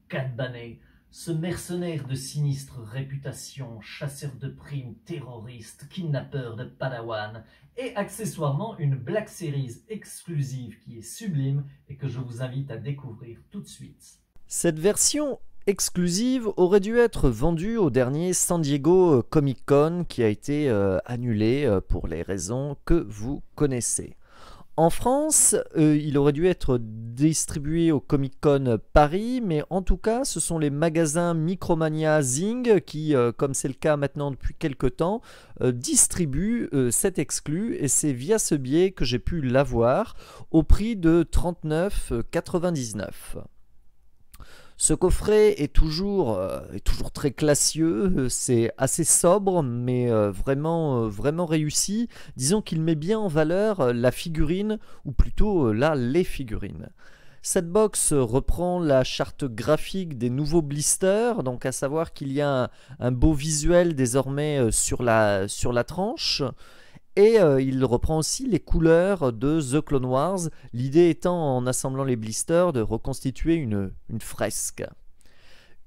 Cad Bane, ce mercenaire de sinistre réputation, chasseur de primes, terroriste, kidnappeur de Padawan, et accessoirement une Black Series exclusive qui est sublime et que je vous invite à découvrir tout de suite. Cette version exclusive aurait dû être vendue au dernier San Diego Comic Con qui a été annulé pour les raisons que vous connaissez. En France, il aurait dû être distribué au Comic Con Paris, mais en tout cas, ce sont les magasins Micromania Zing qui, comme c'est le cas maintenant depuis quelques temps, distribuent cet exclu, et c'est via ce biais que j'ai pu l'avoir au prix de 39,99 €. Ce coffret est toujours très classieux, c'est assez sobre mais vraiment réussi. Disons qu'il met bien en valeur la figurine, ou plutôt là les figurines. Cette box reprend la charte graphique des nouveaux blisters, donc à savoir qu'il y a un beau visuel désormais sur la tranche. Et il reprend aussi les couleurs de The Clone Wars, l'idée étant, en assemblant les blisters, de reconstituer une fresque.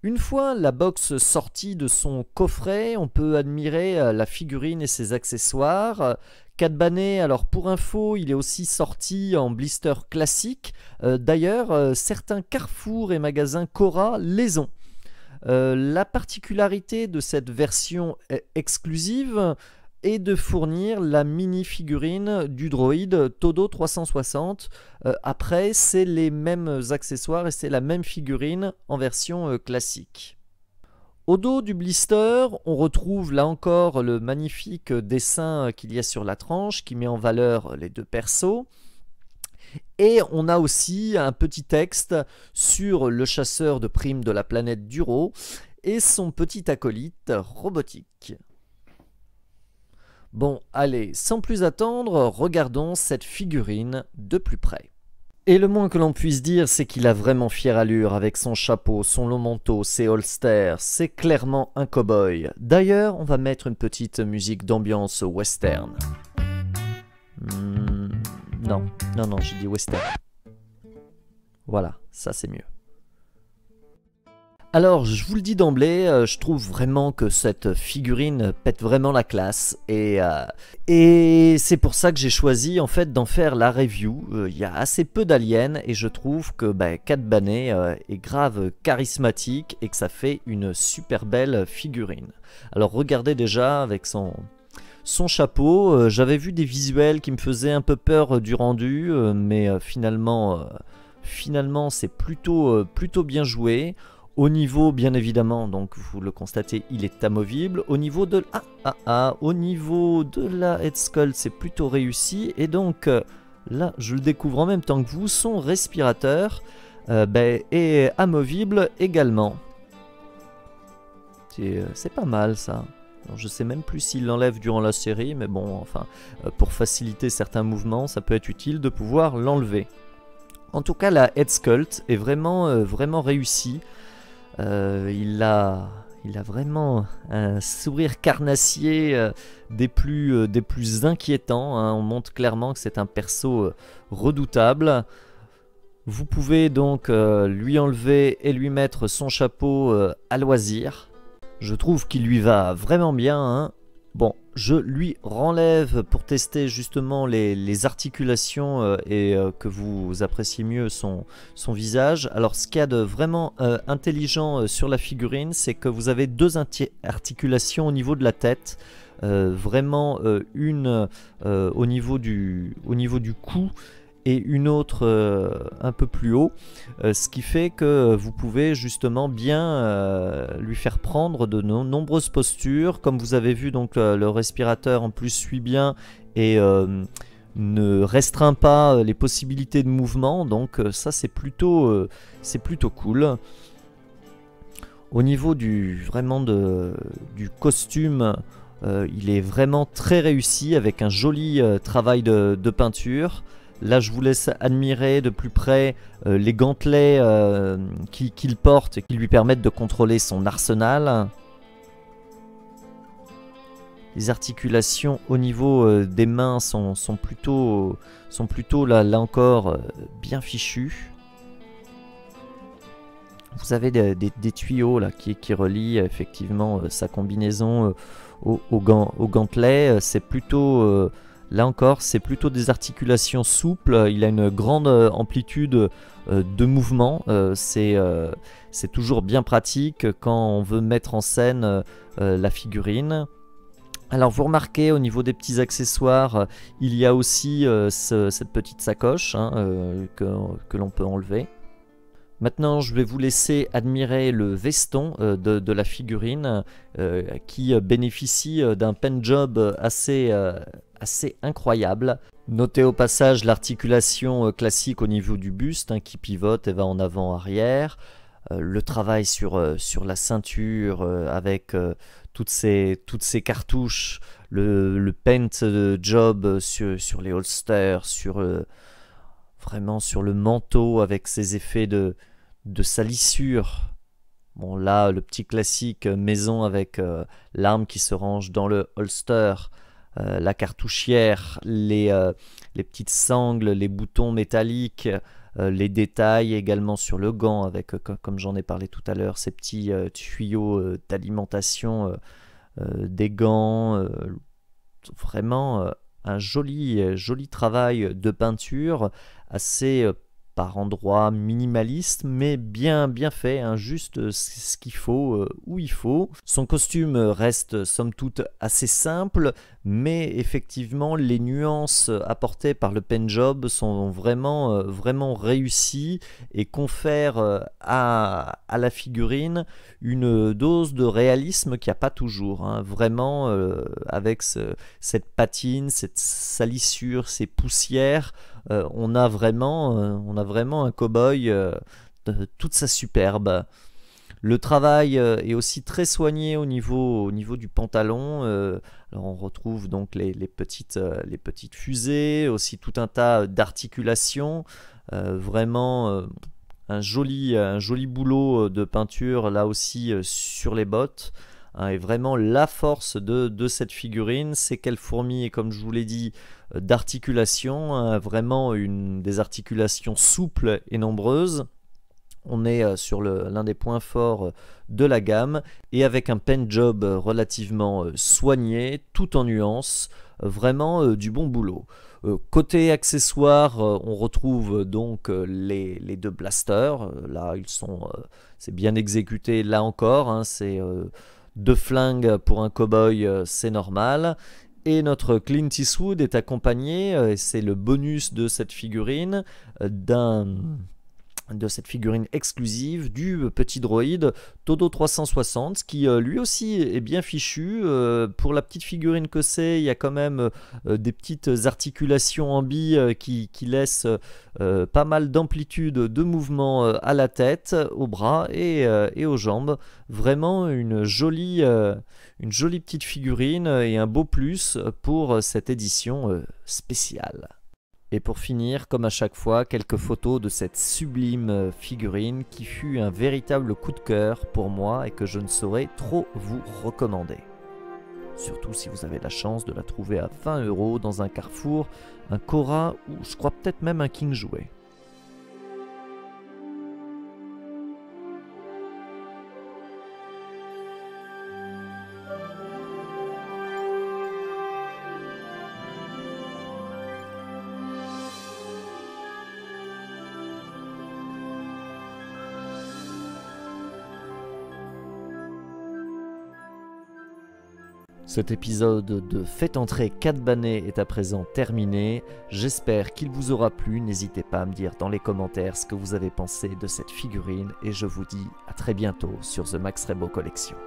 Une fois la box sortie de son coffret, on peut admirer la figurine et ses accessoires. Cad Bane, alors pour info, il est aussi sorti en blister classique. D'ailleurs, certains carrefours et magasins Cora les ont. La particularité de cette version exclusive et de fournir la mini-figurine du droïde Todo 360. Après, c'est les mêmes accessoires et c'est la même figurine en version classique. Au dos du blister, on retrouve là encore le magnifique dessin qu'il y a sur la tranche qui met en valeur les deux persos. Et on a aussi un petit texte sur le chasseur de primes de la planète Duro et son petit acolyte robotique. Bon, allez, sans plus attendre, regardons cette figurine de plus près. Et le moins que l'on puisse dire, c'est qu'il a vraiment fière allure avec son chapeau, son long manteau, ses holsters. C'est clairement un cow-boy. D'ailleurs, on va mettre une petite musique d'ambiance western. Non, j'ai dit western. Voilà, ça c'est mieux. Alors, je vous le dis d'emblée, je trouve vraiment que cette figurine pète vraiment la classe, et c'est pour ça que j'ai choisi en fait d'en faire la review. Il y a assez peu d'aliens et je trouve que Cad Bane est grave charismatique et que ça fait une super belle figurine. Alors regardez déjà avec son chapeau, j'avais vu des visuels qui me faisaient un peu peur du rendu, mais finalement c'est plutôt bien joué. Au niveau, bien évidemment, donc vous le constatez, il est amovible. Au niveau de la head sculpt, c'est plutôt réussi. Et donc, là, je le découvre en même temps que vous, son respirateur est amovible également. C'est pas mal, ça. Alors, je sais même plus s'il l'enlève durant la série, mais bon, enfin, pour faciliter certains mouvements, ça peut être utile de pouvoir l'enlever. En tout cas, la head sculpt est vraiment réussie. Il a vraiment un sourire carnassier des plus inquiétants, hein. On montre clairement que c'est un perso redoutable. Vous pouvez donc lui enlever et lui mettre son chapeau à loisir. Je trouve qu'il lui va vraiment bien, hein. Bon, je lui renlève pour tester justement les articulations et que vous appréciez mieux son visage. Alors ce qu'il y a de vraiment intelligent sur la figurine, c'est que vous avez deux articulations au niveau de la tête. Vraiment une au niveau du cou et une autre un peu plus haut, ce qui fait que vous pouvez justement bien lui faire prendre de nombreuses postures. Comme vous avez vu, donc le respirateur en plus suit bien et ne restreint pas les possibilités de mouvement, donc ça c'est plutôt cool. Au niveau du costume, il est vraiment très réussi avec un joli travail de peinture. Là, je vous laisse admirer de plus près les gantelets qu'il porte et qui lui permettent de contrôler son arsenal. Les articulations au niveau des mains sont plutôt là encore bien fichues. Vous avez des tuyaux là, qui relient effectivement sa combinaison au gantelet. C'est plutôt, là encore, c'est plutôt des articulations souples. Il a une grande amplitude de mouvement. C'est toujours bien pratique quand on veut mettre en scène la figurine. Alors vous remarquez au niveau des petits accessoires, il y a aussi cette petite sacoche que l'on peut enlever. Maintenant, je vais vous laisser admirer le veston de la figurine qui bénéficie d'un pen job assez incroyable. Notez au passage l'articulation classique au niveau du buste qui pivote et va en avant-arrière. Le travail sur la ceinture avec toutes ces cartouches, le paint job sur les holsters, vraiment sur le manteau avec ses effets de salissure. Bon là, le petit classique maison avec l'arme qui se range dans le holster, la cartouchière, les petites sangles, les boutons métalliques, les détails également sur le gant avec, comme j'en ai parlé tout à l'heure, ces petits tuyaux d'alimentation des gants. Vraiment un joli travail de peinture assez par endroits minimaliste mais bien fait, juste ce qu'il faut où il faut. Son costume reste somme toute assez simple, mais effectivement les nuances apportées par le pen job sont vraiment réussies et confèrent à la figurine une dose de réalisme qu'il n'y a pas toujours, vraiment avec cette patine, cette salissure, ces poussières. On a vraiment un cow-boy de toute sa superbe. Le travail est aussi très soigné au niveau du pantalon. Alors on retrouve donc les petites fusées, aussi tout un tas d'articulations. Vraiment un joli boulot de peinture là aussi sur les bottes. Et vraiment la force de cette figurine, c'est qu'elle fourmille, comme je vous l'ai dit, d'articulations, vraiment des articulations souples et nombreuses. On est sur l'un des points forts de la gamme, et avec un pen job relativement soigné, tout en nuances, vraiment du bon boulot. Côté accessoires, on retrouve donc les deux blasters. Là, c'est bien exécuté là encore, c'est deux flingues pour un cow-boy, c'est normal. Et notre Clint Eastwood est accompagné, et c'est le bonus de cette figurine, de cette figurine exclusive du petit droïde Todo 360 qui lui aussi est bien fichu. Pour la petite figurine que c'est, il y a quand même des petites articulations en billes qui laissent pas mal d'amplitude de mouvement à la tête, aux bras et aux jambes. Vraiment une jolie petite figurine et un beau plus pour cette édition spéciale. Et pour finir, comme à chaque fois, quelques photos de cette sublime figurine qui fut un véritable coup de cœur pour moi et que je ne saurais trop vous recommander. Surtout si vous avez la chance de la trouver à 20 € dans un Carrefour, un Cora ou je crois peut-être même un King Jouet. Cet épisode de Faites entrer Cat Banet est à présent terminé. J'espère qu'il vous aura plu. N'hésitez pas à me dire dans les commentaires ce que vous avez pensé de cette figurine. Et je vous dis à très bientôt sur The Max Rebo Collection.